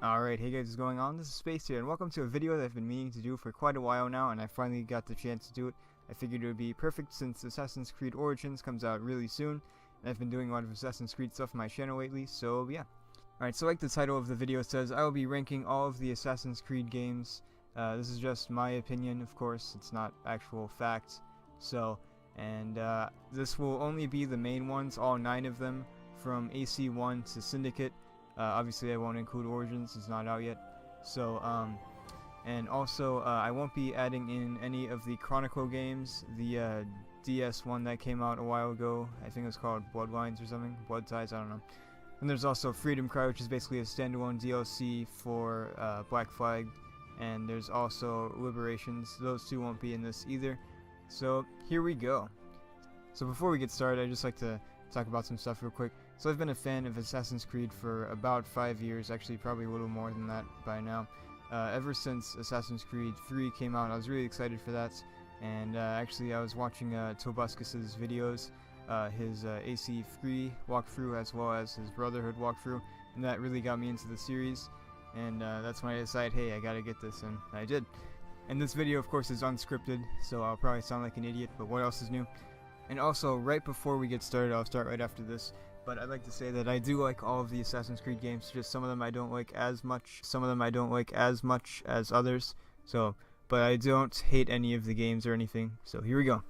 Alright, hey guys, what's going on? This is Space here, and welcome to a video that I've been meaning to do for quite a while now, and I finally got the chance to do it. I figured it would be perfect since Assassin's Creed Origins comes out really soon, and I've been doing a lot of Assassin's Creed stuff on my channel lately, so yeah. Alright, so like the title of the video says, I will be ranking all of the Assassin's Creed games. This is just my opinion, of course, it's not actual fact. So, this will only be the main ones, all 9 of them, from AC1 to Syndicate. Obviously I won't include Origins, it's not out yet. So, and also I won't be adding in any of the Chronicle games, the DS one that came out a while ago. I think it was called Bloodlines or something, Blood Ties, I don't know. And there's also Freedom Cry, which is basically a standalone DLC for Black Flag. And there's also Liberations, those two won't be in this either. So, here we go. So before we get started, I'd just like to talk about some stuff real quick. So I've been a fan of Assassin's Creed for about 5 years, actually probably a little more than that by now. Ever since Assassin's Creed 3 came out, I was really excited for that. And actually I was watching Tobuscus's videos, his AC3 walkthrough as well as his Brotherhood walkthrough, and that really got me into the series. And that's when I decided, hey, I gotta get this, and I did. And this video of course is unscripted, so I'll probably sound like an idiot, but what else is new? And also, right before we get started, I'll start right after this, but I'd like to say that I do like all of the Assassin's Creed games, just some of them I don't like as much, some of them I don't like as much as others, so, but I don't hate any of the games or anything, so here we go.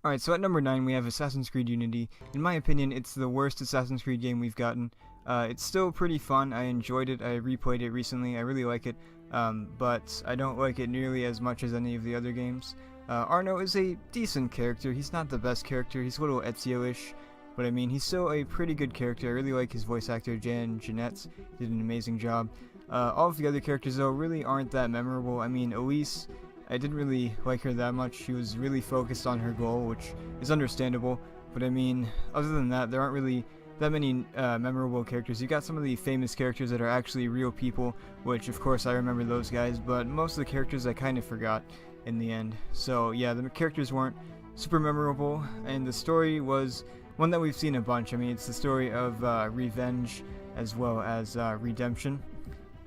Alright, so at number 9 we have Assassin's Creed Unity. In my opinion, it's the worst Assassin's Creed game we've gotten. It's still pretty fun, I enjoyed it, I replayed it recently, I really like it, but I don't like it nearly as much as any of the other games. Arno is a decent character. He's not the best character. He's a little Ezio-ish, but I mean, he's still a pretty good character. I really like his voice actor, Jan Jeanette. Did an amazing job. All of the other characters, though, really aren't that memorable. I mean, Elise, I didn't really like her that much. She was really focused on her goal, which is understandable. But I mean, other than that, there aren't really that many memorable characters. You got some of the famous characters that are actually real people, which, of course, I remember those guys. But most of the characters I kind of forgot in the end. So yeah, the characters weren't super memorable, and the story was one that we've seen a bunch. I mean, it's the story of revenge as well as redemption,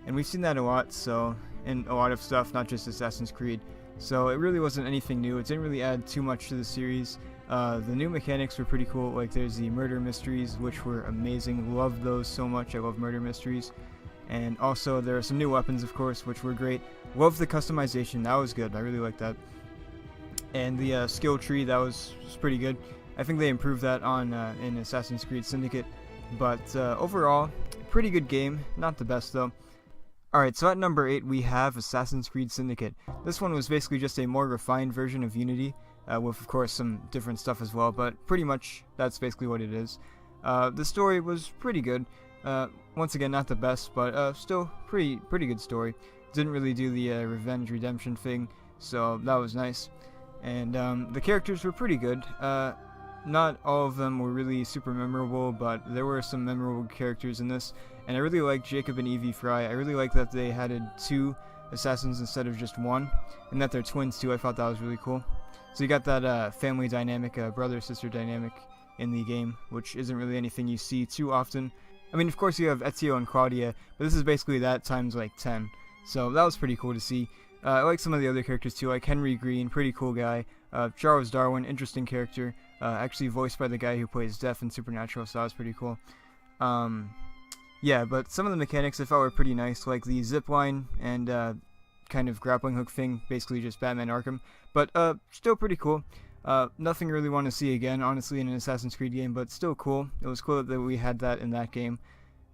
and we've seen that a lot, so in a lot of stuff, not just Assassin's Creed. So it really wasn't anything new. It didn't really add too much to the series. The new mechanics were pretty cool, like there's the murder mysteries, which were amazing. Loved those so much. I love murder mysteries. And also there are some new weapons, of course, which were great. Love the customization, that was good, I really liked that. And the skill tree, that was pretty good. I think they improved that on in Assassin's Creed Syndicate. But overall, pretty good game, not the best though. Alright, so at number 8 we have Assassin's Creed Syndicate. This one was basically just a more refined version of Unity, with of course some different stuff as well, but pretty much that's basically what it is. The story was pretty good. Once again, not the best, but still pretty good story. Didn't really do the revenge redemption thing, so that was nice. And the characters were pretty good. Not all of them were really super memorable, but there were some memorable characters in this. And I really liked Jacob and Evie Fry. I really liked that they added 2 assassins instead of just 1, and that they're twins too. I thought that was really cool. So you got that family dynamic, brother-sister dynamic in the game, which isn't really anything you see too often. I mean, of course you have Ezio and Claudia, but this is basically that times like 10. So that was pretty cool to see. I like some of the other characters too, like Henry Green, pretty cool guy. Charles Darwin, interesting character. Actually voiced by the guy who plays Death in Supernatural, so that was pretty cool. Yeah, but some of the mechanics I thought were pretty nice, like the zipline and kind of grappling hook thing, basically just Batman Arkham. But still pretty cool. Nothing really want to see again, honestly, in an Assassin's Creed game, but still cool. It was cool that we had that in that game.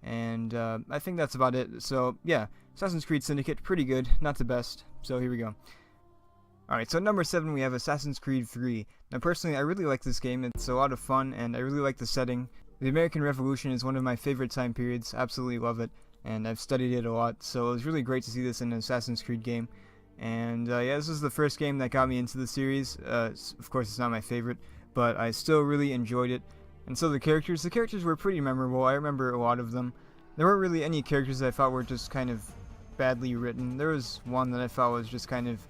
And I think that's about it. So, yeah, Assassin's Creed Syndicate, pretty good, not the best. So, here we go. Alright, so at number 7 we have Assassin's Creed 3. Now, personally, I really like this game. It's a lot of fun, and I really like the setting. The American Revolution is one of my favorite time periods. Absolutely love it, and I've studied it a lot. So, it was really great to see this in an Assassin's Creed game. And yeah, this was the first game that got me into the series. Of course, it's not my favorite, but I still really enjoyed it. And so the characters were pretty memorable. I remember a lot of them. There weren't really any characters that I thought were just kind of badly written. There was one that I thought was just kind of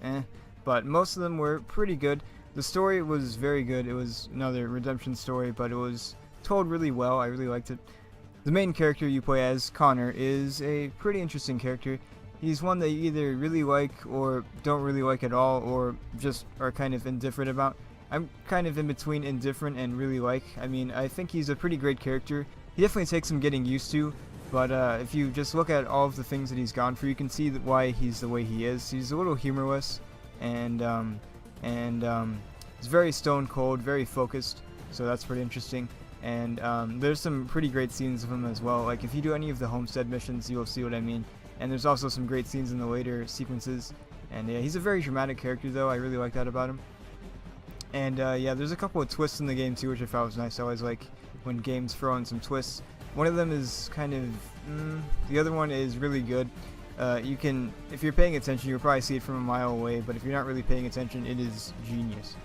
but most of them were pretty good. The story was very good. It was another redemption story, but it was told really well. I really liked it. The main character you play as, Connor, is a pretty interesting character. He's one that you either really like or don't really like at all, or just are kind of indifferent about. I'm kind of in between indifferent and really like. I mean, I think he's a pretty great character. He definitely takes some getting used to, but if you just look at all of the things that he's gone through, you can see why he's the way he is. He's a little humorless, and he's very stone cold, very focused, so that's pretty interesting. And there's some pretty great scenes of him as well. Like, if you do any of the homestead missions, you'll see what I mean. And there's also some great scenes in the later sequences. And yeah, he's a very dramatic character though. I really like that about him. And yeah, there's a couple of twists in the game too, which I thought was nice. I always like when games throw in some twists. One of them is kind of, the other one is really good. You can, if you're paying attention, you'll probably see it from a mile away, but if you're not really paying attention, it is genius.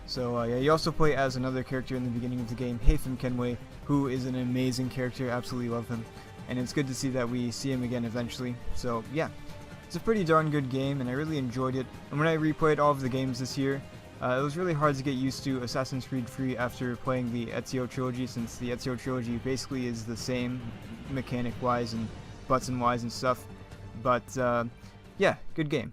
So yeah, you also play as another character in the beginning of the game, Haytham Kenway, who is an amazing character. Absolutely love him. And it's good to see that we see him again eventually. So yeah, it's a pretty darn good game, and I really enjoyed it. And when I replayed all of the games this year, it was really hard to get used to Assassin's Creed 3 after playing the Ezio trilogy, since the Ezio trilogy basically is the same mechanic-wise and button-wise and stuff. But yeah, good game.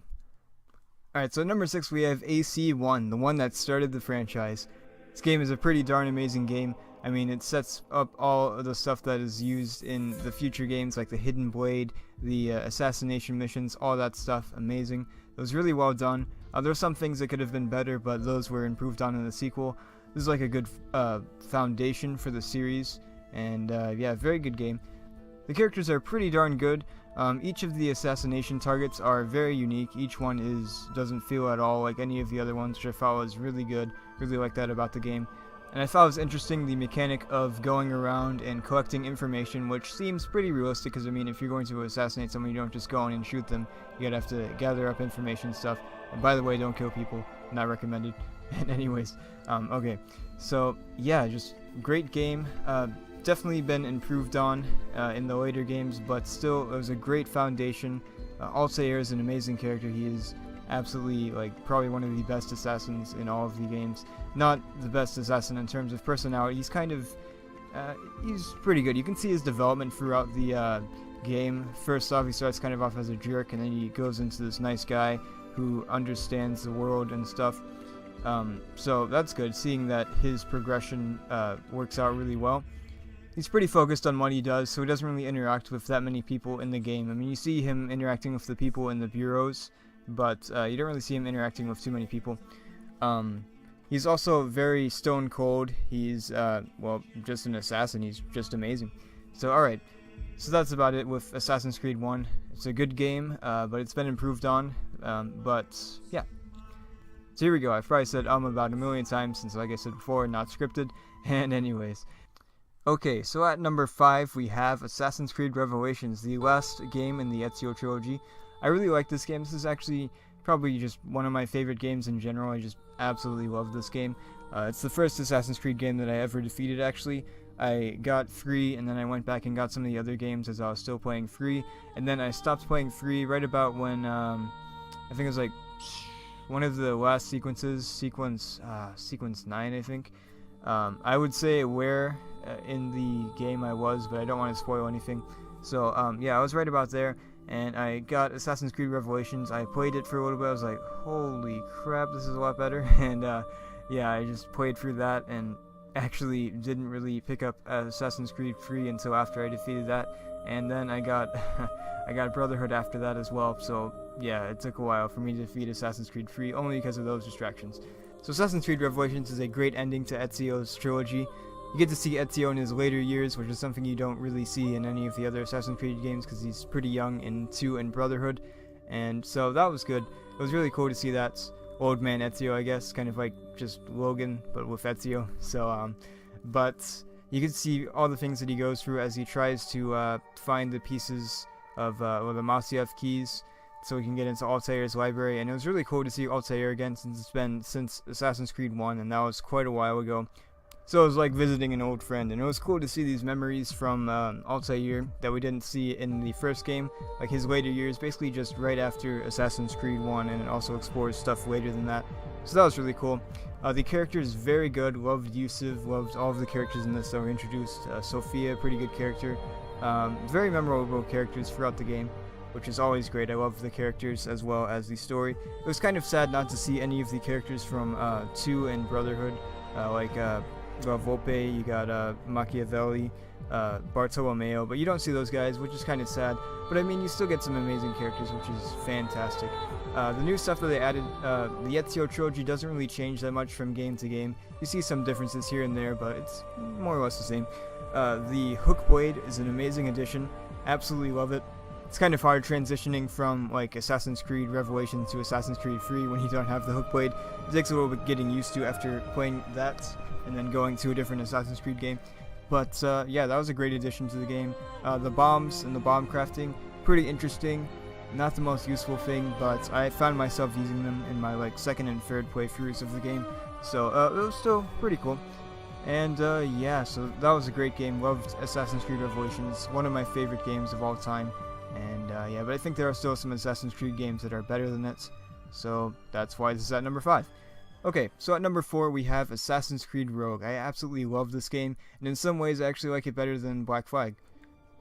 Alright, so at number 6 we have AC1, the one that started the franchise. This game is a pretty darn amazing game. I mean, it sets up all of the stuff that is used in the future games, like the Hidden Blade, the assassination missions, all that stuff. Amazing. It was really well done. There were some things that could have been better, but those were improved on in the sequel. This is like a good foundation for the series, and yeah, very good game. The characters are pretty darn good. Each of the assassination targets are very unique. Each one doesn't feel at all like any of the other ones, which I thought was really good. Really like that about the game. And I thought it was interesting the mechanic of going around and collecting information, which seems pretty realistic, because I mean, if you're going to assassinate someone, you don't just go in and shoot them. You gotta have to gather up information and stuff. And by the way, don't kill people. Not recommended. And anyways, okay. So yeah, just great game. Definitely been improved on in the later games, but still, it was a great foundation. Altair is an amazing character. He is absolutely, like, probably one of the best assassins in all of the games. Not the best assassin in terms of personality. He's kind of, he's pretty good. You can see his development throughout the game. First off, he starts kind of off as a jerk, and then he goes into this nice guy who understands the world and stuff. So that's good, seeing that his progression works out really well. He's pretty focused on what he does, so he doesn't really interact with that many people in the game. I mean, you see him interacting with the people in the bureaus, but you don't really see him interacting with too many people. He's also very stone cold. He's, well, just an assassin. He's just amazing. So, alright. So that's about it with Assassin's Creed 1. It's a good game, but it's been improved on. But, yeah. So here we go. I've probably said about a million times since, like I said before, not scripted. And anyways. Okay, so at number 5 we have Assassin's Creed Revelations, the last game in the Ezio trilogy. I really like this game. This is actually probably just one of my favorite games in general. I just absolutely love this game. It's the first Assassin's Creed game that I ever defeated, actually. I got free, and then I went back and got some of the other games as I was still playing free. And then I stopped playing free right about when, I think it was like one of the last sequences, sequence 9, I think. I would say where in the game I was, but I don't want to spoil anything. So, yeah, I was right about there. And I got Assassin's Creed Revelations. I played it for a little bit. I was like, holy crap, this is a lot better. And yeah, I just played through that and actually didn't really pick up Assassin's Creed 3 until after I defeated that. And then I got I got Brotherhood after that as well. So yeah, it took a while for me to defeat Assassin's Creed 3 only because of those distractions. So Assassin's Creed Revelations is a great ending to Ezio's trilogy. You get to see Ezio in his later years, which is something you don't really see in any of the other Assassin's Creed games because he's pretty young in 2 and Brotherhood. And so that was good. It was really cool to see that old man Ezio, I guess, kind of like just Logan, but with Ezio. So, but you can see all the things that he goes through as he tries to find the pieces of the Masyaf keys so he can get into Altair's library. And it was really cool to see Altair again since it's been since Assassin's Creed 1, and that was quite a while ago. So it was like visiting an old friend, and it was cool to see these memories from Altair that we didn't see in the first game, like his later years, basically just right after Assassin's Creed 1, and it also explores stuff later than that. So that was really cool. The character is very good. Loved Yusuf. Loved all of the characters in this that were introduced. Sophia, pretty good character. Very memorable characters throughout the game, which is always great. I love the characters as well as the story. It was kind of sad not to see any of the characters from 2 and Brotherhood, like Volpe, you got Machiavelli, Bartolomeo, but you don't see those guys, which is kind of sad. But I mean, you still get some amazing characters, which is fantastic. The new stuff that they added, the Ezio trilogy doesn't really change that much from game to game. You see some differences here and there, but it's more or less the same. The Hook Blade is an amazing addition. Absolutely love it. It's kind of hard transitioning from like Assassin's Creed Revelations to Assassin's Creed 3 when you don't have the Hook Blade. It takes a little bit getting used to after playing that and then going to a different Assassin's Creed game. But yeah, that was a great addition to the game. The bombs and the bomb crafting, pretty interesting. Not the most useful thing, but I found myself using them in my like second and third playthroughs of the game. So it was still pretty cool. And yeah, so that was a great game. Loved Assassin's Creed Revelations, one of my favorite games of all time. And yeah, but I think there are still some Assassin's Creed games that are better than it. So that's why this is at number 5. Okay, so at number 4 we have Assassin's Creed Rogue. I absolutely love this game, and in some ways I actually like it better than Black Flag.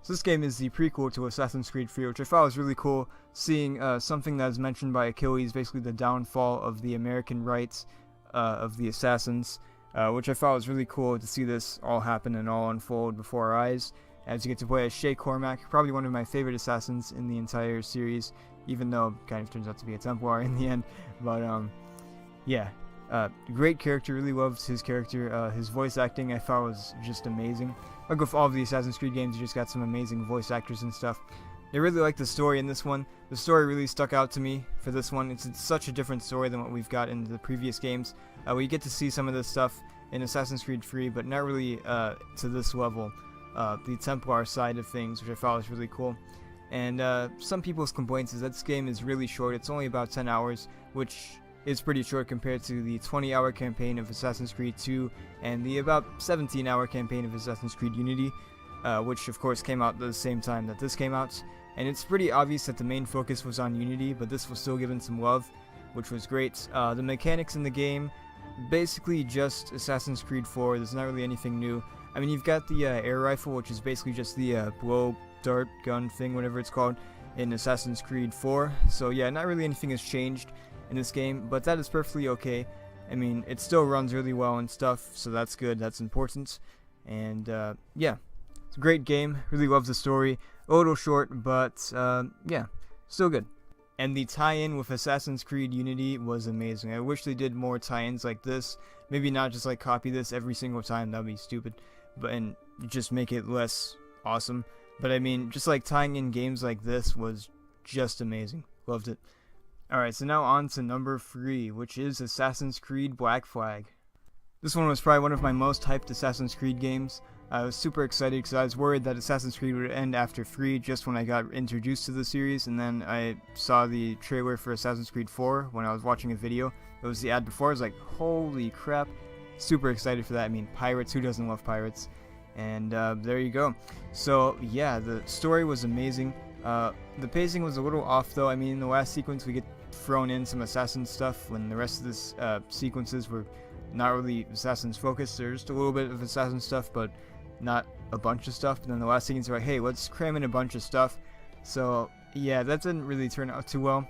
So this game is the prequel to Assassin's Creed 3, which I thought was really cool, seeing something that is mentioned by Achilles, basically the downfall of the American rights of the assassins, which I thought was really cool to see this all happen and all unfold before our eyes, as you get to play as Shay Cormac, probably one of my favorite assassins in the entire series, even though it kind of turns out to be a Templar in the end. But yeah, great character, really loved his character. His voice acting I thought was just amazing. Like with all of the Assassin's Creed games, you just got some amazing voice actors and stuff. I really liked the story in this one. The story really stuck out to me for this one. It's such a different story than what we've got in the previous games. We get to see some of this stuff in Assassin's Creed 3, but not really to this level. The Templar side of things, which I thought was really cool. And some people's complaints is that this game is really short. It's only about 10 hours, which is pretty short compared to the 20-hour campaign of Assassin's Creed 2 and the about 17-hour campaign of Assassin's Creed Unity, which of course came out at the same time that this came out. And it's pretty obvious that the main focus was on Unity, but this was still given some love, which was great. The mechanics in the game, basically just Assassin's Creed 4. There's not really anything new. I mean, you've got the air rifle, which is basically just the blow dart gun thing, whatever it's called, in Assassin's Creed 4. So yeah, not really anything has changed in this game, but that is perfectly okay. I mean, it still runs really well and stuff, so that's good, that's important. And yeah, it's a great game, really love the story. A little short, but yeah, still good. And the tie-in with Assassin's Creed Unity was amazing. I wish they did more tie-ins like this. Maybe not just like copy this every single time, that would be stupid, but and just make it less awesome. But I mean, just like tying in games like this was just amazing. Loved it. Alright, so now on to number 3, which is Assassin's Creed Black Flag. This one was probably one of my most hyped Assassin's Creed games. I was super excited because I was worried that Assassin's Creed would end after 3 just when I got introduced to the series, and then I saw the trailer for Assassin's Creed 4 when I was watching a video. It was the ad before. I was like, holy crap. Super excited for that. I mean, pirates, who doesn't love pirates? And there you go. So yeah, the story was amazing. The pacing was a little off though. I mean, in the last sequence we get thrown in some assassin stuff when the rest of this sequences were not really assassins focused. There's just a little bit of assassin stuff, but not a bunch of stuff. And then the last sequence, we're like, hey, let's cram in a bunch of stuff. So yeah, that didn't really turn out too well.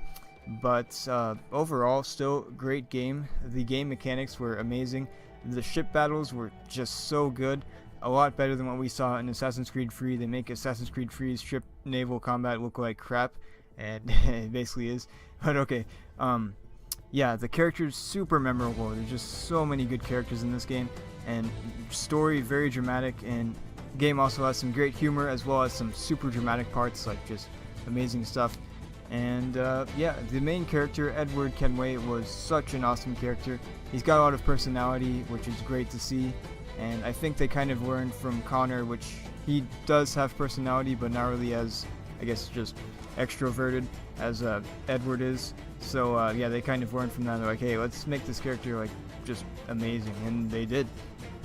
But overall, still great game. The game mechanics were amazing. The ship battles were just so good. A lot better than what we saw in Assassin's Creed 3. They make Assassin's Creed 3's ship naval combat look like crap, and it basically is. But okay, yeah, the characters super memorable. There's just so many good characters in this game, and story very dramatic. And the game also has some great humor as well as some super dramatic parts, like just amazing stuff. And yeah, the main character, Edward Kenway, was such an awesome character. He's got a lot of personality, which is great to see. And I think they kind of learned from Connor, which he does have personality, but not really as, I guess, just extroverted as Edward is. So yeah, they kind of learned from that. They're like, hey, let's make this character like just amazing, and they did.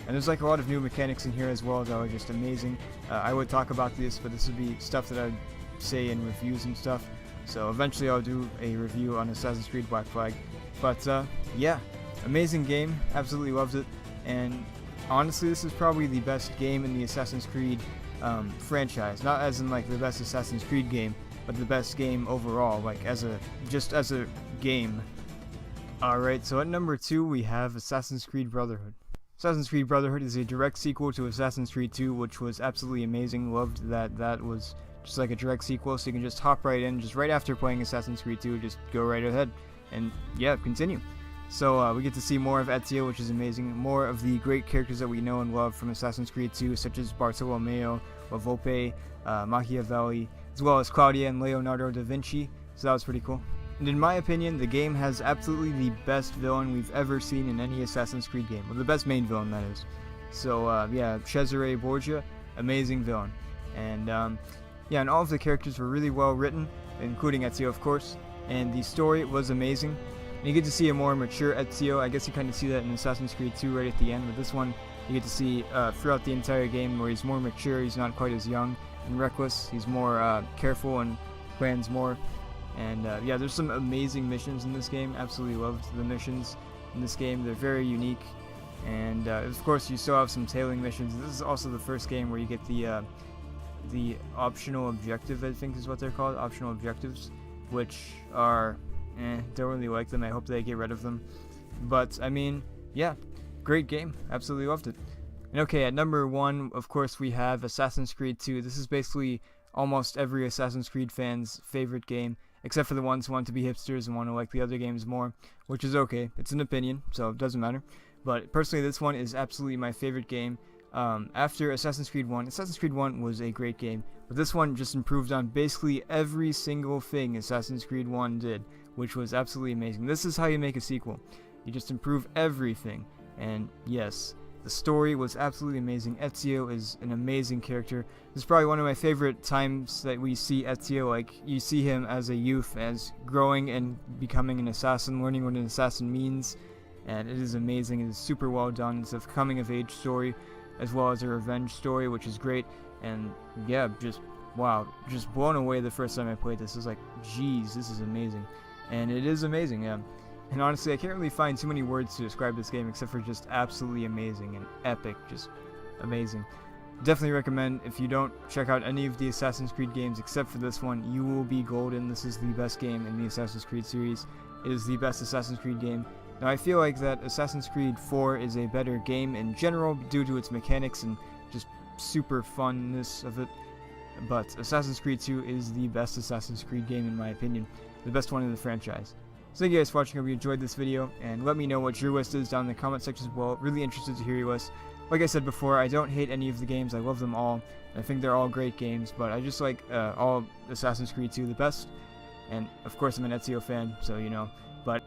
And there's like a lot of new mechanics in here as well that are just amazing. I would talk about this, but this would be stuff that I'd say in reviews and stuff. So eventually I'll do a review on Assassin's Creed Black Flag. But yeah, amazing game, absolutely loved it, and honestly this is probably the best game in the Assassin's Creed franchise, not as in like the best Assassin's Creed game, but the best game overall, like just as a game. Alright, so at number 2 we have Assassin's Creed Brotherhood. Assassin's Creed Brotherhood is a direct sequel to Assassin's Creed 2, which was absolutely amazing. Loved that was just like a direct sequel, so you can just hop right in, just right after playing Assassin's Creed 2, just go right ahead, and yeah, continue. So we get to see more of Ezio, which is amazing, more of the great characters that we know and love from Assassin's Creed 2, such as Bartolomeo, La Volpe, Machiavelli, as well as Claudia and Leonardo da Vinci, so that was pretty cool. And in my opinion, the game has absolutely the best villain we've ever seen in any Assassin's Creed game. Well, the best main villain, that is. So, yeah, Cesare Borgia, amazing villain. And, yeah, and all of the characters were really well written, including Ezio, of course. And the story was amazing. And you get to see a more mature Ezio. I guess you kind of see that in Assassin's Creed 2 right at the end. But this one, you get to see throughout the entire game where he's more mature. He's not quite as young and reckless. He's more careful and plans more. And yeah, there's some amazing missions in this game. Absolutely loved the missions in this game. They're very unique. And of course, you still have some tailing missions. This is also the first game where you get the optional objective, I think is what they're called, optional objectives, which are, don't really like them. I hope they get rid of them. But I mean, yeah, great game. Absolutely loved it. And okay, at number 1, of course, we have Assassin's Creed 2. This is basically almost every Assassin's Creed fan's favorite game, except for the ones who want to be hipsters and want to like the other games more, which is okay. It's an opinion, so it doesn't matter. But personally, this one is absolutely my favorite game. After Assassin's Creed 1, Assassin's Creed 1 was a great game, but this one just improved on basically every single thing Assassin's Creed 1 did, which was absolutely amazing. This is how you make a sequel. You just improve everything, and yes, the story was absolutely amazing. Ezio is an amazing character. This is probably one of my favorite times that we see Ezio. Like, you see him as a youth, as growing and becoming an assassin, learning what an assassin means, and it is amazing. It is super well done. It's a coming-of-age story, as well as a revenge story, which is great. And yeah, just wow, just blown away the first time I played this. I was like, geez, this is amazing. And it is amazing, yeah. And honestly, I can't really find too many words to describe this game except for just absolutely amazing and epic, just amazing. Definitely recommend, if you don't check out any of the Assassin's Creed games except for this one, you will be golden. This is the best game in the Assassin's Creed series. It is the best Assassin's Creed game. Now, I feel like that Assassin's Creed 4 is a better game in general due to its mechanics and just super funness of it. But Assassin's Creed 2 is the best Assassin's Creed game in my opinion. The best one in the franchise. So thank you guys for watching. I hope you enjoyed this video, and let me know what your list is down in the comment section as well. Really interested to hear your list. Like I said before, I don't hate any of the games. I love them all. I think they're all great games, but I just like all Assassin's Creed 2 the best. And of course I'm an Ezio fan, so you know. But